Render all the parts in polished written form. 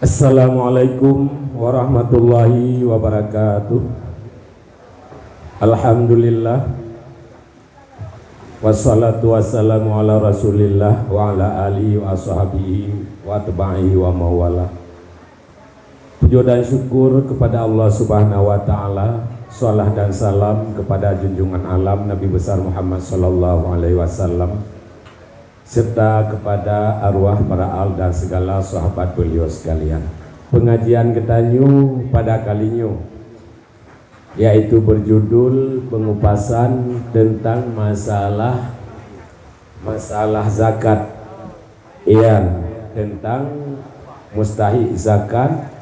Assalamualaikum warahmatullahi wabarakatuh. Alhamdulillah, wassalatu wassalamu ala rasulillah wa ala alihi wa ashabihi wa tabi'ihi wa mawala. Puji dan syukur kepada Allah subhanahu wa ta'ala, salah dan salam kepada junjungan alam Nabi besar Muhammad sallallahu alaihi wasallam, serta kepada arwah para al dan segala sahabat beliau sekalian. Pengajian kita pada kalinya yaitu berjudul pengupasan tentang masalah zakat, tentang mustahik zakat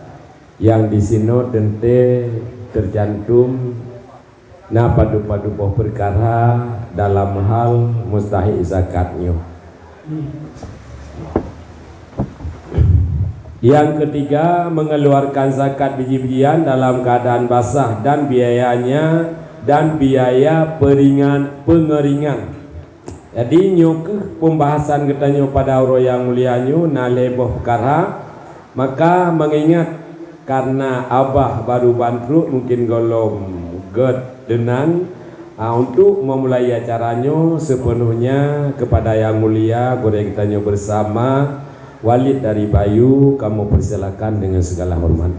yang di sini tente tercantum padu perkara dalam hal mustahik zakatnya. Yang ketiga, mengeluarkan zakat biji-bijian dalam keadaan basah dan biayanya dan biaya pengeringan. Jadi nyuk pembahasan kita pada orang yang mulia naleboh karha, maka mengingat karena abah baru bantu mungkin golong get denan untuk memulai acaranya sepenuhnya kepada yang mulia boleh kita bersama Walid dari Bayu, kamu persilakan dengan segala hormat.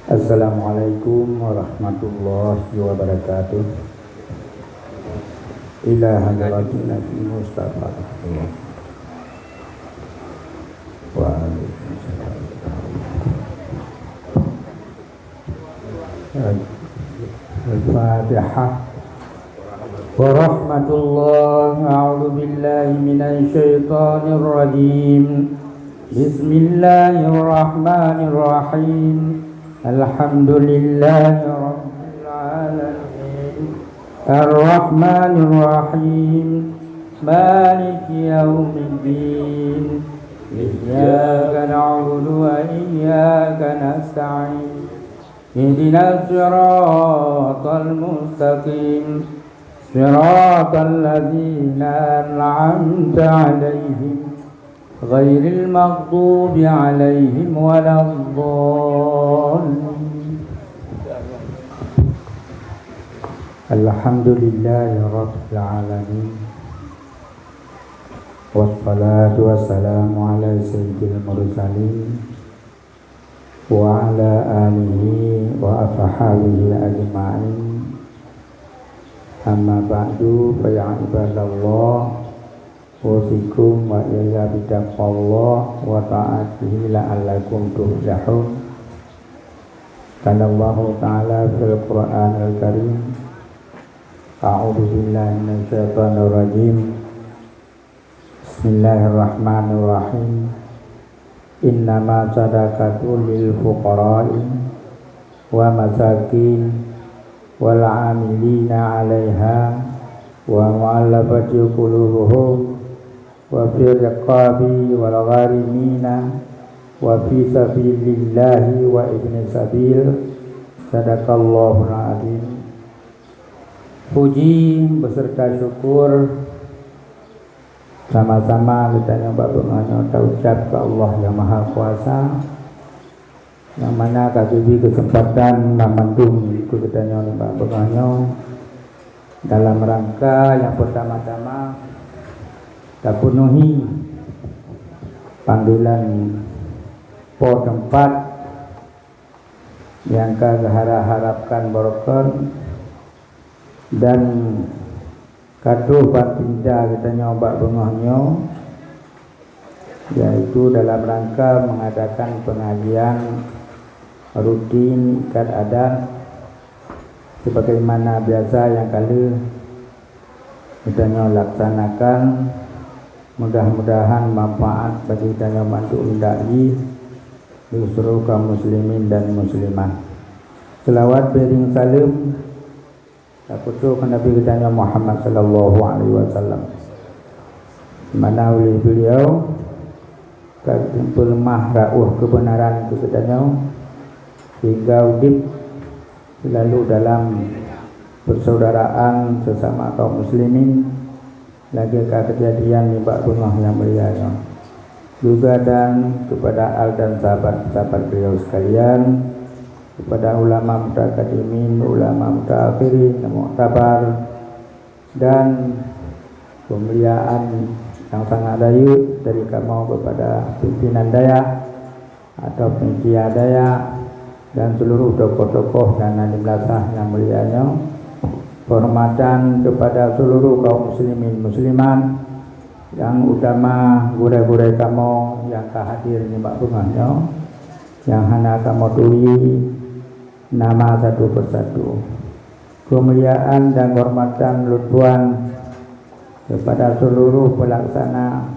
Assalamualaikum warahmatullahi wabarakatuh. Ila hadratin Nabi Mustafa wa Al-Fatihah. Warahmatullahi a'udzu billahi minasy syaithanir rajim. Bismillahirrahmanirrahim. Alhamdulillahi rabbil alamin. Ar-Rahmanir Rahim. Maliki yaumiddin. Iyyaka na'budu wa iyyaka nasta'in. Ihdinas siratal mustaqim. Siratal ladzina an'amta 'alaihim ghairil maghdubi 'alaihim waladdallin. Alhamdulillahi rabbil alamin. Wassalatu wassalamu ala sayyidil mursalin wa ala alihi wa ashabihi ajma'in. Amma ba'du, fa ya ibadallah, usikum wa ya bitaqwallah wa ta'atihi la'allakum tuflihun. Qala Allah ta'ala fil Qur'anil Karim, a'udzu billahi minasy syaithanir rajim. Bismillahirrahmanirrahim. Innama sadaqatu lil fuqara'i wa masakin wal 'amilina 'alaiha wa mu'allafati qulubuhum wa fi riqabi wal gharimina wa fi sabilillahi wa ibni sabil. Sadaqallahul adzim. Puji beserta syukur sama-sama kita nyoba ucap ke Allah yang Maha Kuasa, yang mana kabibi kesempatan memandung ikut kita nyoba dalam rangka yang pertama-tama kita penuhi panggilan po tempat yang kita harapkan barokah dan kado pindah kita nyoba bengahnya, yaitu dalam rangka mengadakan pengajian rutin ikat adat sebagaimana biasa yang kali kita laksanakan. Mudah-mudahan manfaat bagi kita bantu undai di seluruh kaum muslimin dan muslimat. Selawat bering salam aku Nabi kita Muhammad sallallahu alaihi wasallam, mana oleh beliau kekumpul mahrauh kebenaran itu kita sehingga udip selalu dalam persaudaraan sesama kaum muslimin lagi kejadian nibak bunga yang mulia. juga dan kepada al dan sahabat-sahabat beliau sekalian, kepada ulama mutaqaddimin, ulama mutaakhirin, mu'tabar, dan pemuliaan yang sangat dayut dari kamu kepada pimpinan Dayak atau panitia Dayak dan seluruh tokoh-tokoh dan nadim lasah yang mulianya. Penghormatan kepada seluruh kaum muslimin musliman, yang utama gure-gure kamu yang hadir di makbungannya, yang hana kamu tuli nama satu persatu. Kemuliaan dan kehormatan lutuan kepada seluruh pelaksana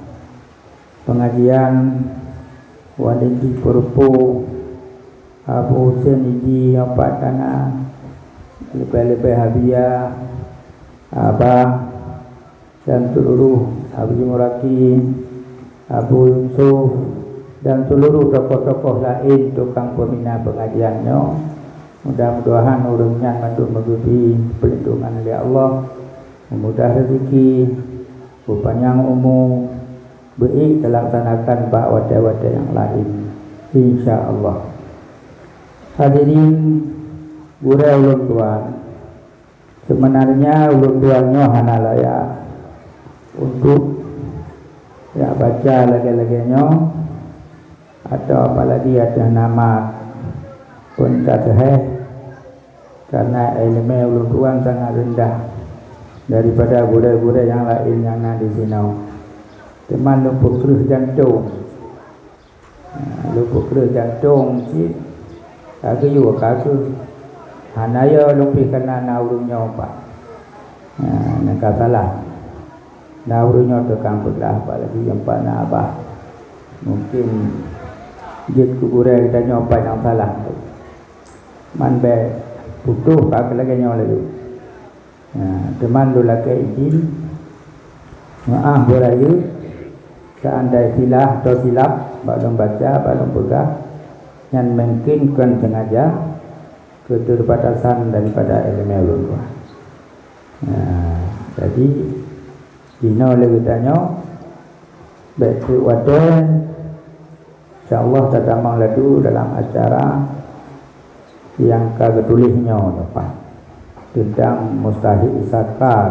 pengajian Walidi Purpu Abu Hussein Iji Yopat Kana, lebih-lebih Habiyah Abah dan seluruh Abu Muraki, Abu Yusuf dan seluruh tokoh-tokoh lain tukang pembina pengajiannya. Mudah-mudahan urungnya mandu mengikuti perlindungan oleh Allah, memudah rezeki, panjang umur, baik terlaksanakan bak wadah-wadah yang lain, insya-Allah. Hadirin gurau ulun tuan, sebenarnya ulun tuannya hana layak untuk ya baca lagi-laginya, atau apalagi ada nama pun tak sahih, karena ilmu ulun tuan sangat rendah daripada gurau-gurau yang lain yang ada di sini. Teman lupa kerus jantung, lupa kerus jantung si kaki juga kaki hanaya lupa kena naurungnya apa, nak salah naurungnya tukang belah apalagi yang pana abah, mungkin jid kuburai kita nyoba yang salah tu man be putuh kaki lagi nyoba lagi. Teman dulu lagi izin maaf berayu seandai silah atau silap belum baca belum pegang yang mungkinkan sengaja keterbatasan daripada ilmu ulun. Jadi dino lagi tanya baik wadah, insyaallah tatamang ladu dalam acara yang ketulisnya dapat tentang mustahil zakat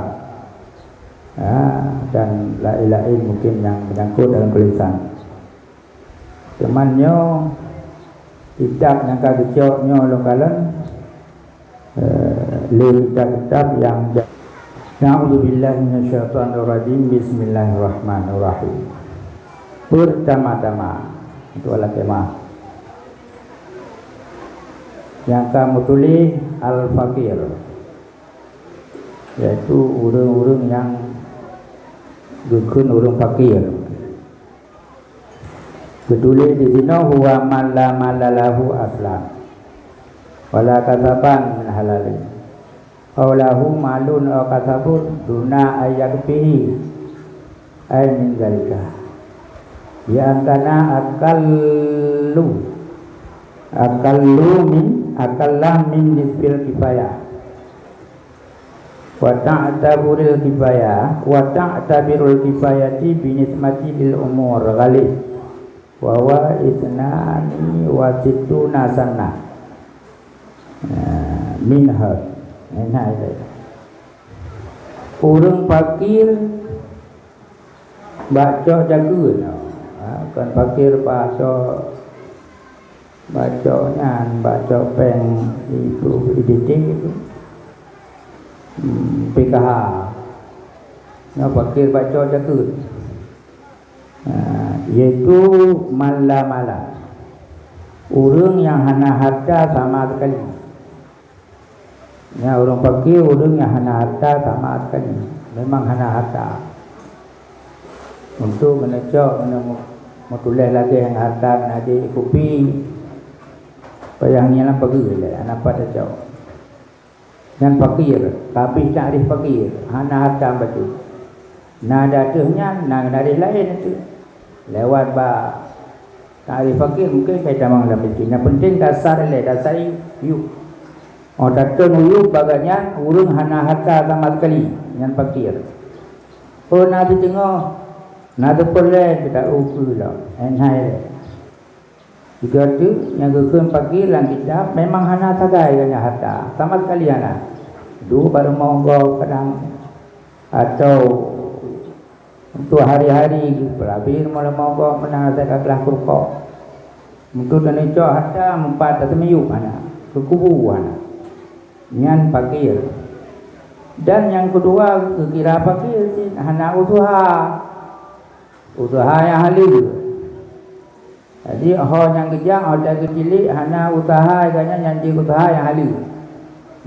dan lain-lain mungkin yang menyangkut dalam tulisan. Temannya kitab yang kagecoknya lokalan kitab yang Na'udzubillahi minasyaitonirrajim. Bismillahirrahmanirrahim. Pertama-tama itu adalah tema yang kamu tulis al-fakir, yaitu urang-urang yang gukun urang fakir. Ketulis di sini huwa man la malalahu aslan wala kasaban min halalin aw lahu malun aw kasabun duna ayakfihi ay min zalika ya kana akalla min nisbil kifayah wa ta'tabirul kifayati binismati lil umur ghalib wa wa isnani wa situna sanah minha. Enak itu. Orang fakir baca jaga, kan fakir baca peng itu editing itu PKH. Nah fakir baca jaga, yaitu mala. Orang yang hana harta sama sekali. Ya orang fakir orang yang hana harta sama sekali, memang hana harta. Untuk menecok mau tulis lagi yang harta nanti kopi, payahnya lah pergi lah, anak pada cok. Yang fakir, tapi tak ada fakir, hana harta betul. Nada tuhnya, nada lain itu lewat bah. Tak ada fakir mungkin kita memang dalam miskin. Yang penting dasar yuk. Orang tenuyuk baganya urung hana harta sama sekali yang fakir. Pernah di tengah Nada perlahan kita ukur lah. Enhai lah. Juga tu yang kekun pagi lang kita memang hana tagai kanya harta. Sama sekali hana. Dua baru monggol kadang atau untuk hari-hari berabir mula monggol menang saya kelah kurkok. Untuk dan itu harta empat atau meyuk hana. Kekubu hana. Nyan pakir. Dan yang kedua kekira pakir si hana usaha. Usaha yang halus. Jadi orang yang kejang, orang kecil, hana usaha kanya nyanyi usaha yang halus.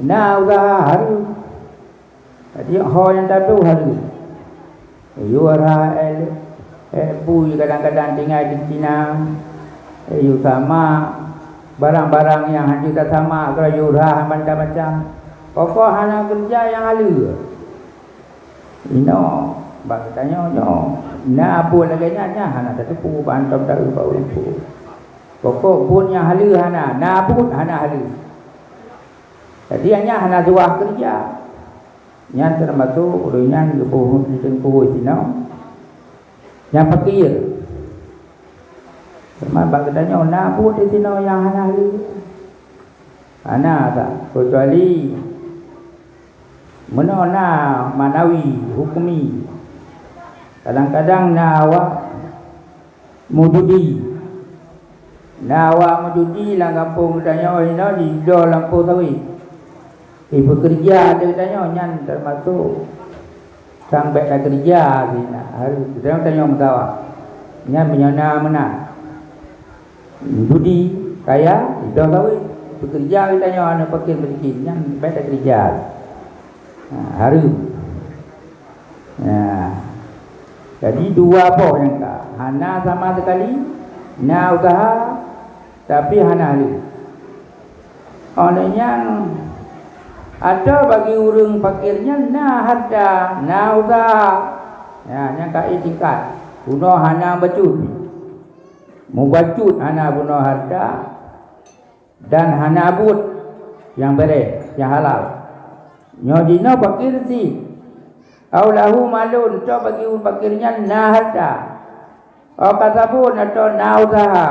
Nah usaha halus. Jadi orang yang tak tahu halus. Yuara pui kadang-kadang tinggal di Cina. You sama barang-barang yang hanya tak sama kalau yuara macam-macam. Pokok hana kerja yang halus. Ino bang tanya na apa lagi nya hana tak tepu bantam tak bau lempu. Pokok pun yang halus hana, na pun hana halus. Jadi hanya hana jual kerja. Yang termasuk urunan kebuh di tempuh sino. Yang pakir. Sama bang tanya na pun di sino yang hana halus. Hana tak kecuali menona manawi hukumi. Kadang-kadang na awak mududi. Na awak mududi lah kampung tanya ino di do lampu sawi. Bekerja dia tanya nyan termasuk sampai dah kerja sina. Hari dia tanya mutawa. Nyan menyana mana? Mududi kaya di do sawi. Bekerja dia tanya ana pakir miskin nyan sampai dah kerja. Hari. Jadi dua apa yang tak hana sama sekali na usaha tapi hana halus. Olehnya ada bagi orang fakirnya na harta na usaha. Ya yang kai tingkat bunuh hana bacut. Mu bacut hana bunuh harta dan hana abut yang beres yang halal. Nyodina fakir si aulahu malun to bagi fakirnya na harta. Kasabun atau na usaha.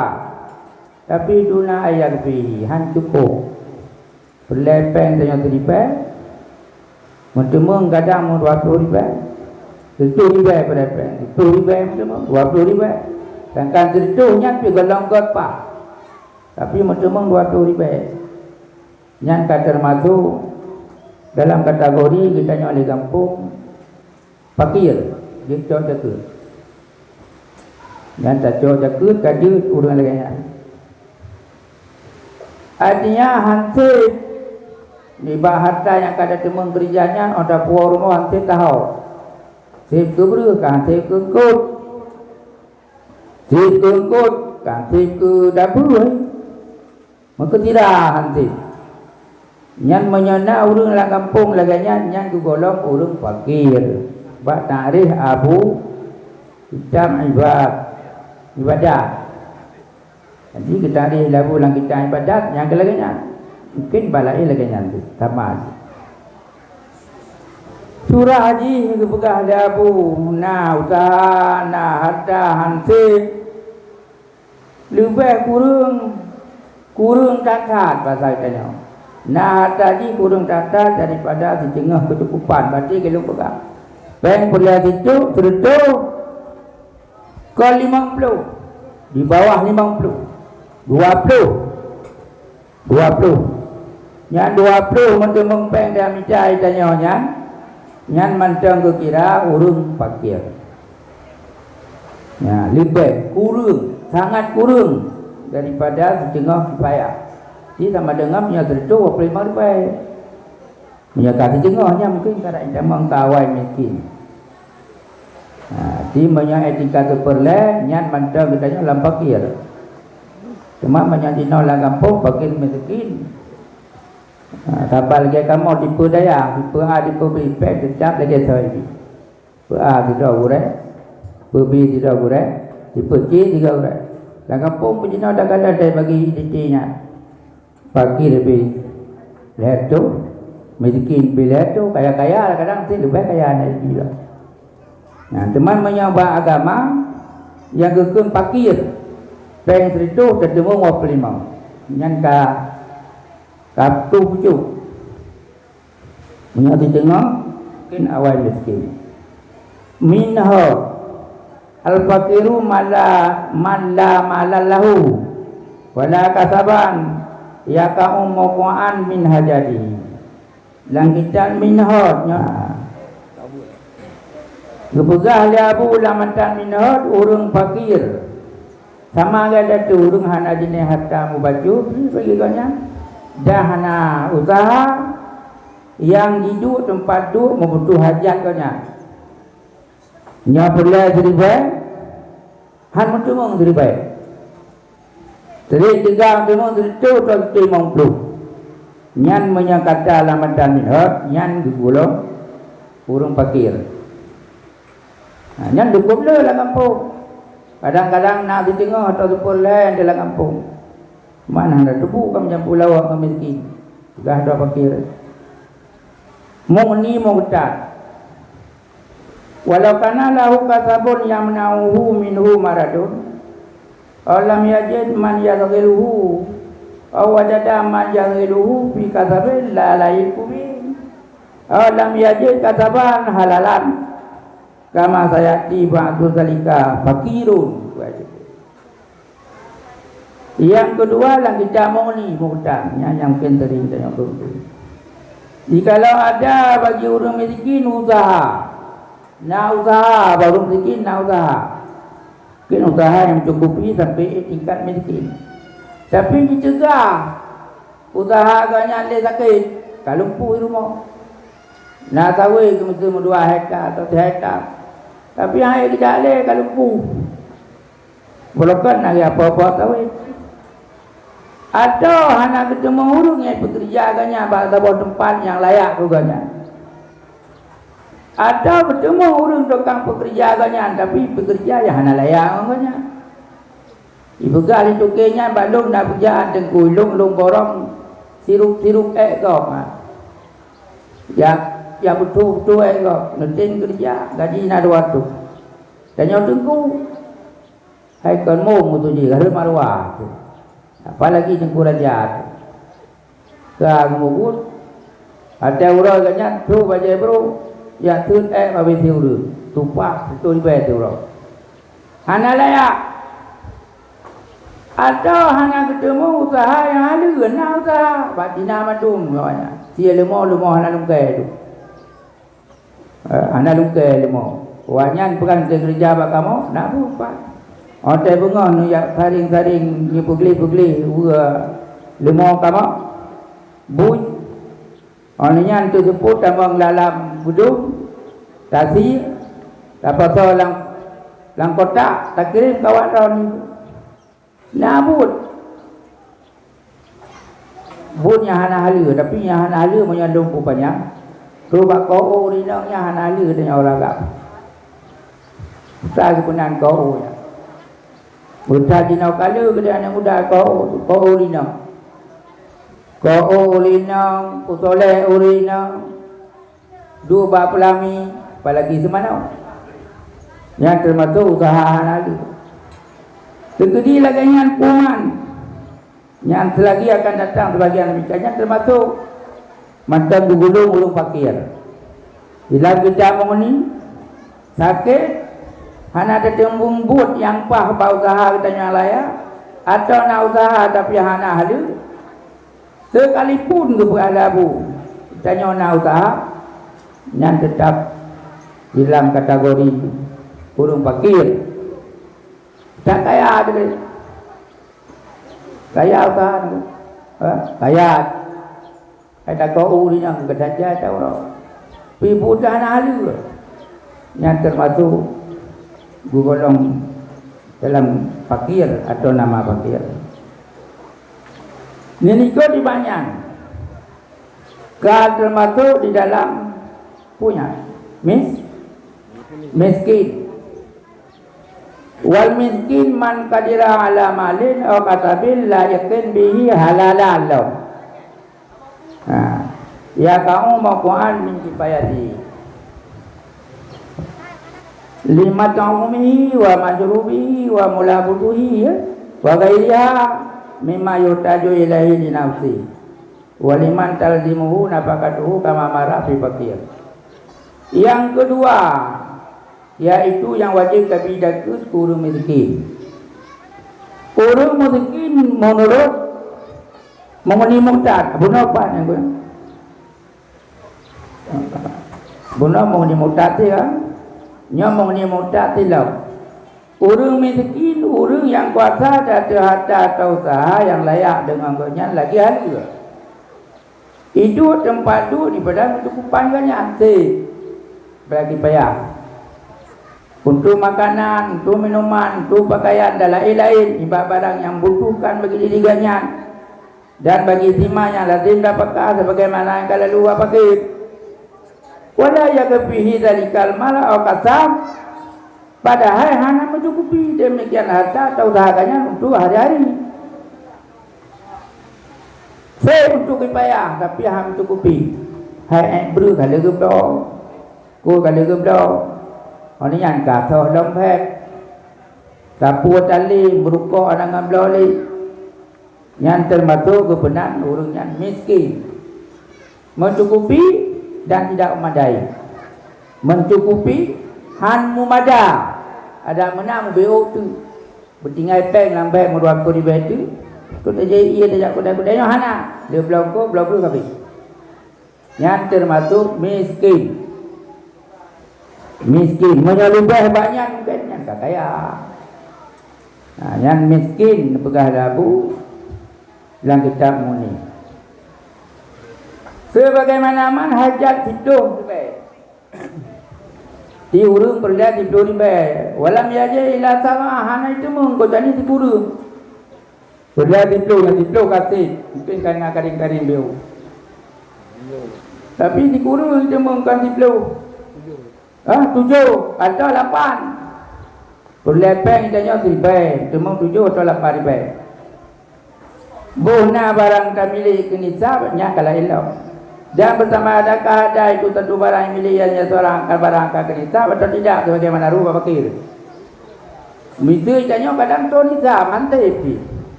Tapi duna ayat fi han cukup. Berlepeng tanya ribu. Mentemung kadang mu 20 ribu. 10 ribu berlepeng. 10 ribu mentemung 20 ribu. Sedangkan tertuhnya pi golong apa. Tapi mentemung 20 ribu. Yang termasuk dalam kategori kita oleh kampung fakir dia cok jaga yang tak cok jaga kaji urang lagi artinya hansip di harta yang kada temung kerjanya ada puar rumah hansip tahu sip keberu kan sip kengkut kan sip ke dapur maka tidak hansip yang menyana urang lah kampung laganya yang golong urang fakir. Bak tarikh abu jam ibadat. Jadi kita tarikh labu lang kita ibadat yang kelaganya mungkin balai laganya tu sama. Surah haji kebegah ada abu na usaha na harta hansip lebih kurang takat pasal tanya. Na harta ni kurang takat daripada di tengah kecukupan berarti kalau pegang bank perlihat itu tertutup ke 50 di bawah 50 20 yang 20 mentang mengpeng dia micai tanya nyan mantang ke kira urung fakir ya lebih kurang sangat kurang daripada setengah kifayah di sama dengan punya tertutup 25 ribu punya kata jengahnya mungkin kadang memang kawai miskin. Di banyak etika terperle nyat mantap katanya lam fakir. Cuma banyak di nol kampung fakir miskin. Tapal lagi kamu tipe daya, tipe A, tipe B, tetap lagi saya. Tipe A tidak urai, tipe B tidak urai, tipe C tidak urai. Lah kampung punya dah kada ada bagi D-nya. Fakir lebih leto, miskin lebih leto, kaya-kaya kadang lebih kaya lagi lah. Nah, teman menyoba agama yang gekem pakir peng seritu ketemu mau pelimau nyan ka tu pucuk nya di tengah kin awal miskin minha al fakiru mala lahu wala kasaban ya ka ummuqan min hajadi langkitan minha nya gebegah liabu lamatan minha urang fakir sama ada tu urang hana dine hatta mubaju bagi kanya dah hana usaha yang hidup tempat duduk membutuh hajat kanya nya pula seribai han mentumong seribai teri tiga mentumong seritu atau timong puluh nyan menyangkata lamatan minhot nyan digulung urang fakir nyan dukup le lah kampung kadang-kadang nak di tengah atau sepul lain dalam kampung mana ada debu kam jam pulau kam miskin dah ada fakir mau ni mau betat walau kana lahu kasabun yamnauhu minhu maradun alam yajid man yazghiluhu aw wajada man yazghiluhu fi kasabil la laiku bi alam yajid kasaban halalan kama sayati ba'du zalika fakirun. Yang kedua lang kita mau ni hutangnya yang pentering dan yang dulu. Jikalau ada bagi orang miskin usaha, na usaha baru miskin na usaha, mungkin usaha yang mencukupi sampai tingkat miskin. Tapi dicegah usaha agaknya dia sakit, kalau lumpuh rumah, nak kawin ke mesti 2 hektar atau 3 hektar. Tapi yang tidak boleh kalau lumpuh, bolehkan lagi apa-apa kawin. Atau hanya ketemu orang yang bekerja agaknya pada tempat yang layak agaknya. Atau ketemu orang tukang pekerja agaknya tapi bekerja yang hanya layak agaknya. Ibu kali tukenya balung nak kerjaan tengku long borong sirup kau ya betul kau nanti kerja gaji nak 200 dan yang tengku hai kan mau mutu je harus marwah tu apalagi tengku raja kang mubut ada orang agaknya tu baca bro ya tu babi tiuru tupak tu ibadah tu bro hana layak atau hanya ketemu usaha yang ada nak usaha batina madum namanya dia lemah hana lungkai tu hana lungkai lemah wanyan bukan kerja bak kamu nak buat otai bunga nu ya saring ni pugli lemah kamu buy onnya tu seput tambang dalam budung tasi dapat lang kotak tak kirim kawan tahun ni nabut bunnya hana halu tapi yang hana halu menyandung pupanya rubak kau ni naknya hana halu dengan orang gap saya kebenan kau ya buta dinau kalu ke anak muda kau lina putole urina dua bab pelami apalagi semana yang termasuk usaha hana halu terkedi lagi yang kuman yang selagi akan datang sebagian mikanya termasuk macam gulung ulung fakir bila kita menguni sakit hana ada tembung but yang pah bau usaha katanya layak atau nak usaha tapi hana halu sekalipun kepada bu katanya nak usaha yang tetap dalam kategori ulung fakir tak kaya ada kaya kan kaya ada kau ni yang kedaja tahu lo pibu dah halu yang termasuk golong dalam fakir atau nama fakir ini kau di banyak kan termasuk di dalam punya miskin wal miskin man qadira ala malin aw katabil la yakin bihi halalan law ya kaum maquan min kifayati lima ta'umi wa majrubi wa mulabutuhi wa ghairiha mimma yutaju ilahi li nafsi wa liman talzimuhu nafaqatuhu kama mara fi fakir. Yang kedua yaitu yang wajib kabidakus kurung miskin. Kurung miskin menurut memenuhi muhtad. Bunuh apa yang guna? Bunuh memenuhi muhtad ya. Nya memenuhi muhtad tidak. Kurung miskin, kurung yang kuasa ada harta atau usaha yang layak dengan gonya lagi harga. Itu tempat tu di padang mencukupan banyak bagi payah. Untuk makanan, untuk minuman, untuk pakaian dan lain-lain ibarat barang yang butuhkan bagi diri ganyan dan bagi timanya lazim dapatkan sebagaimana yang kalau luar pakai. Wala yakfihi dzalikal mala aw kasab. Padahal hanya mencukupi demikian harta atau usahanya untuk hari-hari. Saya untuk payah tapi hanya mencukupi. Hai beri kalau gebdo. Cô kalau gebdo. Orang yang kata dompet, kapur tali, berukuk orang ngambil li, yang termasuk kebenaran orang yang miskin, mencukupi dan tidak memadai, mencukupi han mumada, ada menang beo tu, bertinggal peng lambai meruak ko di betu, tu terjadi ia tidak kuda-kudanya hana, dia belum kabis, yang termasuk miskin. Miskin menyelubah banyak mungkin yang tak kaya. Nah, yang miskin pegah labu dalam kitab muni. Sebagaimana man hajat hidup baik. Di urung perda tidur baik. Walam yaja ila sama hana itu mengkodani di urung. Perda tidur kata mungkin karena karing-karing beu. Tapi di urung itu mengkan tidur. 7 atau 8 berlepeng itanya 3 cuma 7 atau 8 ribu bona barang kami kenisabnya kalau elok dan bersama adakah ada itu tentu barang miliannya seorang akan barang akan kenisab atau tidak sebagaimana rupa fakir mesti itanya kadang tu nisab mantai pi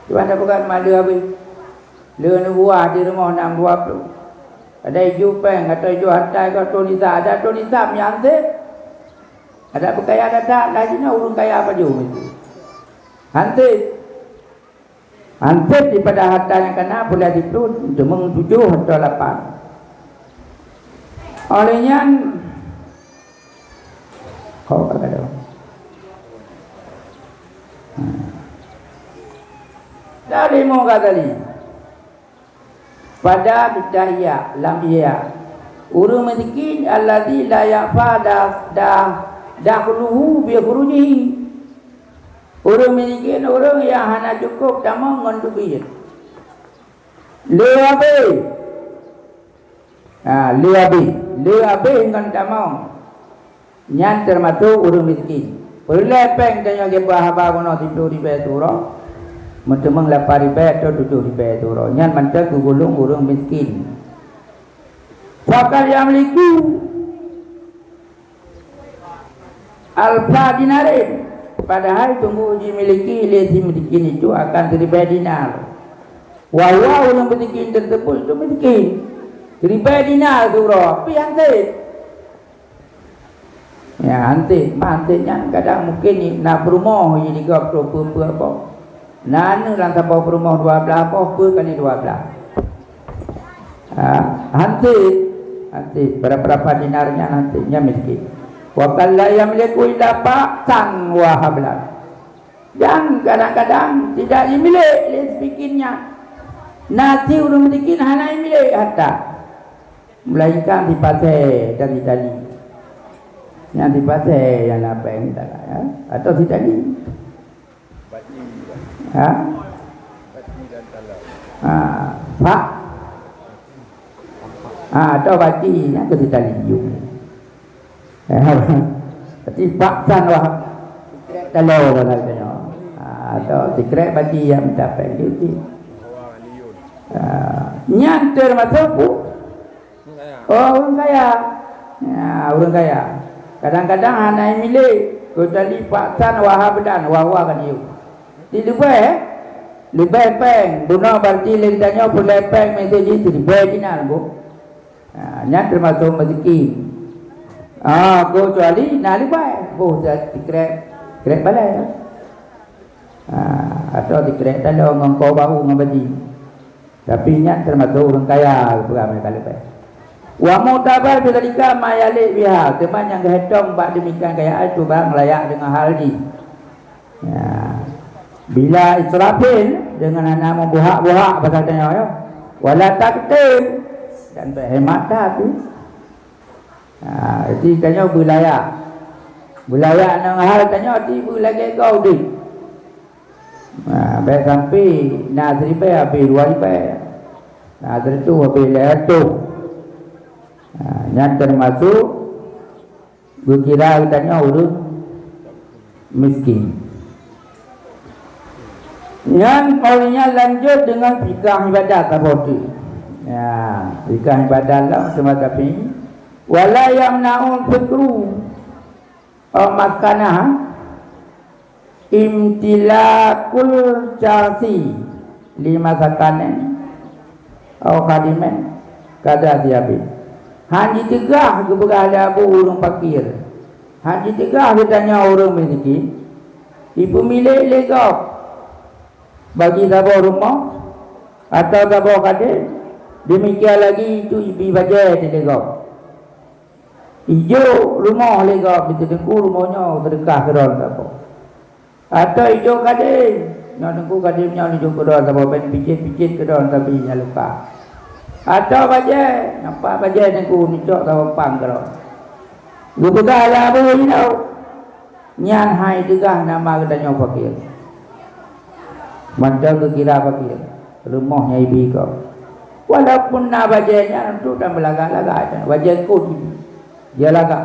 tuan ada bukan malu habis le buah di rumah 620 ada hijau peng atau hijau hantai atau tunisa ada tunisa miantik ada berkaya ada tak lagi nak urung kaya apa jauh itu hantik daripada harta yang kena boleh itu cuma 7 atau 8 olehnya kau kata dari mau kata ni pada bidaya lam iya urung miskin alladzi la yafada dahluhu bi khurujihi urung miskin urung yang hanya cukup tamam untuk biaya leabe dengan tamam nyan termasuk urung miskin perlepeng tanya ke bahaba kono tidur di beturo mentemang 8 ribu atau 7 ribu turun nyan mantap gulung urung miskin fakal yang liku alfa dinarin padahal tunggu uji miliki lezi miskin itu akan 1,000 dinar wahwa urung miskin tersebut itu miskin 1,000 dinar turun tapi hantik ya hantiknya kadang mungkin ni nak berumah jadi kau apa nana lang tapau rumah 12 apa kali 12 hanti berapa dinarnya nantinya miskin wa kalla yamliku illa ba'tan wa hablan dan kadang-kadang tidak dimiliki miskinnya nasi urung miskin hana milik harta melainkan dipakai dari tali yang dipakai yang apa yang tak ya atau tidak di Pak atau baci yang kita liu tapi pak san wah kalau katanya atau tikrek baci yang dapat gitu nyanter masuk orang kaya orang kaya Kadang-kadang hanai milik ko tali paksan wahabadan wawa kan you. Di lebih peng guna berarti lendanya boleh peng meseji di lebih dinar bu. Nya termasuk rezeki. Ko kecuali nak lebih bu dikrek balai. Atau dikrek dalam ngangkau bahu ngabadi. Tapi nya termasuk orang kaya beramai kali lebih. Wa mutabar bidzalika mayalik biha, teman yang kehetong bak demikian kaya itu bang layak dengan hal ini. Ya. Bila israfil dengan anak membuhak-buhak bahasanya ya. Wala taktim dan berhemat tapi. Itu tanya bulayak. Bulayak dengan hal tanya tiba lagi kau di. Baik sampai nazri pe habis 2 ribu. Nazri tu habis leto. Yang termasuk berkira katanya orang miskin. Yang palingnya lanjut dengan fikah ibadat tadi. Ya, fikah ibadat lah semacam ini. Wala yamna'un fikru makanah imtilakul jasi lima sakanen atau kadimen kada diabi. Haji tegah kepada abu orang fakir. Haji tegah katanya orang miskin. Ibu milik legap bagi tabur rumah atau tabur kadir. Demikian lagi itu ibu bajet di legap. Hijau rumah legap itu dengku rumahnya berdekah ke dalam tabur. Atau hijau kadir. Nak dengku kadirnya hijau ke dalam tabur. Picit-picit ke dalam tapi nya lupa. Atau bajet, nampak bajet dengku nicok tabur pang ke dalam. Gubegah lah abu ini tau. Nyan hai tegah nama katanya fakir. Macam kira fakir. Rumahnya ibu kau. Walaupun nak bajetnya itu dan belagak-lagak. Bajet kau dia lagak.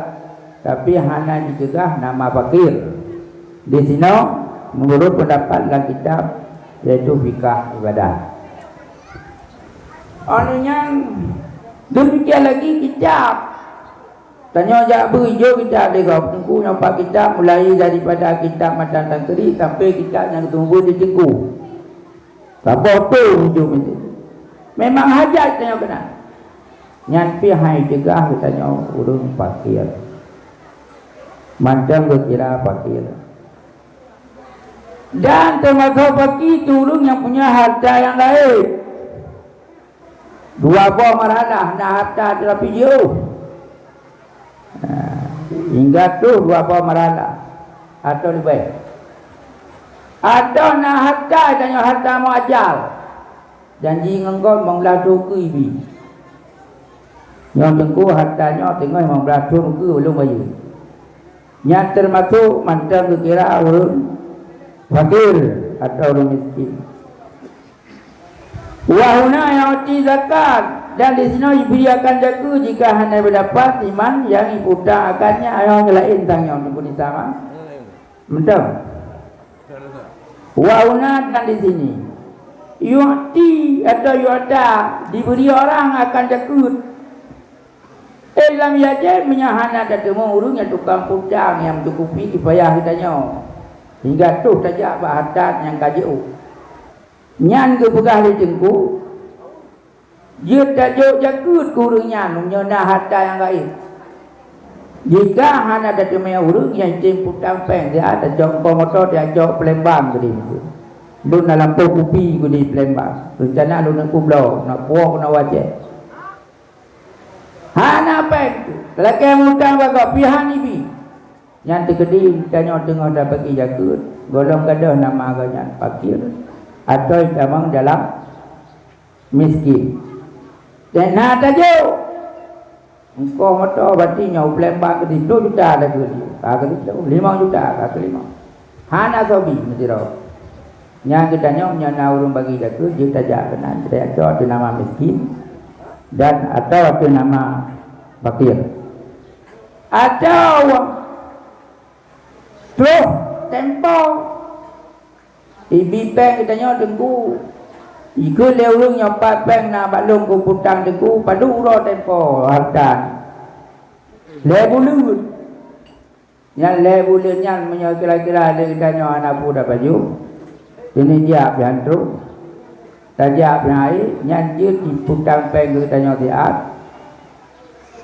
Tapi hanya ditegah nama fakir. Di sini menurut pendapat dalam kitab yaitu fikah ibadah. Orangnya demikian lagi kitab. Tanya jak berhijau kitab dia kau. Tengku nampak kitab mulai daripada kitab Matan Tantri sampai kitab yang tumbuh di tengku. Apa tu hijau itu? Memang hajat tanya kena. Nyampi hai cegah tanya urung fakir. Macam kira fakir. Dan termasuk fakir turun yang punya harta yang lain. 2 buah maralah nak harta terapi jauh. Hingga tu 2 buah maralah atau lebih. Atau nak harta tanya harta mu ajal. Janji ngengkau mengbelah tu ke ibi. Yang tengku hartanya tengok mengbelah tu ke belum bayu. Yang termasuk mantan kira orang fakir atau orang miskin. Wahuna yang zakat dan di sini ibri akan jaga jika hanya berdapat iman yang ibuta akannya ayah lain tanya untuk sama. Betul. Wahuna dan di sini yu'ti atau yu'ta diberi orang akan jaga. Dalam yajet menyahana datang urung yang tukang putang yang mencukupi kipayah kitanya. Hingga tu saja bahatat yang kajau. Nyan ke pegah di tengku. Dia tajuk jakut kurung nyan menyona harta yang gaib. Jika hana ada temaya urung yang timputang peng dia ada jok motor dia jok Palembang ke dia. Lu dalam kopi ku di Palembang. Rencana lu nak kublo, nak puak nak wajah. Hana peng laki mutang bagak pihak ni bi. Yang terkedi tanya tengah dah bagi jakut. Golong kadah nama agaknya fakir. Atau memang dalam miskin. Dan nak tajuk engkau motor batinya Palembang ke 2 juta dah ke dia. Kata 5 juta kata 5. Hana sobi mesti tahu. Yang kitanya menyana urung bagi dah ke dia tajak kena dia ada nama miskin dan atau ada nama fakir. Atau terus tempo ibi peng kitanya tengku. Ika leurung yang 4 peng nak balung ku putang tengku padu uro tempo harta. Le bulut. Yang le bulannya menyo kira-kira ada kitanya anak pun dah baju. Ini dia pian truk. Tajak pian air nyanjir di putang peng kitanya tiap.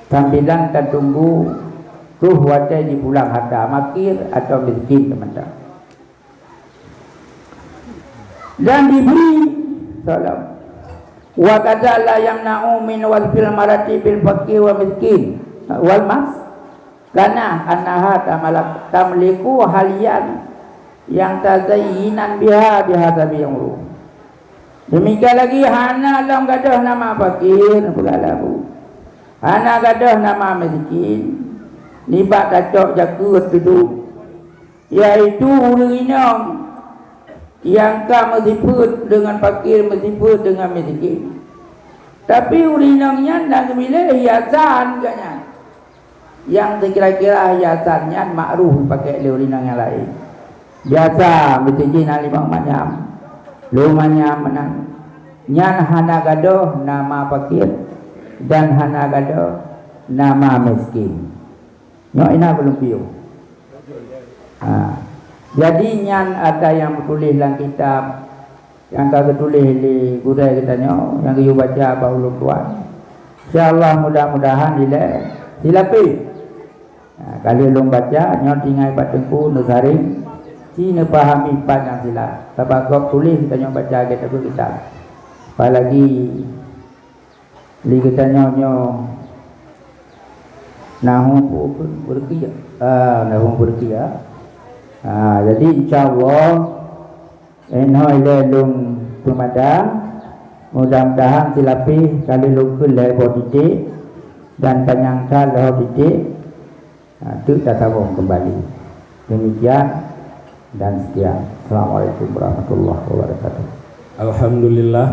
Sambilan kita tunggu ruh wadah di pulang harta makir atau miskin teman-teman. Dan diberi salam. Wa kadzala yamna'u min wal fil marati bil faqir wa miskin wal mas karena annaha tamliku halian yang tazayyinan biha bihadzabi umru. Demikian lagi hana lam gadah nama fakir pegalabu. Hana gadah nama miskin. Nibat cocok jaga duduk. Iaitu urinam yang ka mesti dengan fakir mesti dengan miskin. Tapi urinangnya nak milih hiasan katnya. Yang kira-kira hiasannya makruh pakai urinang yang lain. Biasa miskin lima macam. Lumanya menang. Nyan hana gadoh nama fakir dan hana gadoh nama miskin. Nyok ina belum piu. Jadi nyan ada yang tulis dalam kitab yang kagak tulis di gudai katanya yang kayu baca baulun tuan. Insyaallah mudah-mudahan silapi. Kalau long baca nyot ingai batengku nusaring cina pahami panjang silap. Tabagok tulis kita baca kita. Apalagi li kita nahu berkia. Nahu berkia. Jadi insyaallah enhoi lelung pemadam mudah-mudahan silapi kali lukul lebo titik dan penyangka lebo titik itu datang kembali. Demikian dan sekian. Assalamualaikum warahmatullahi wabarakatuh. Alhamdulillah.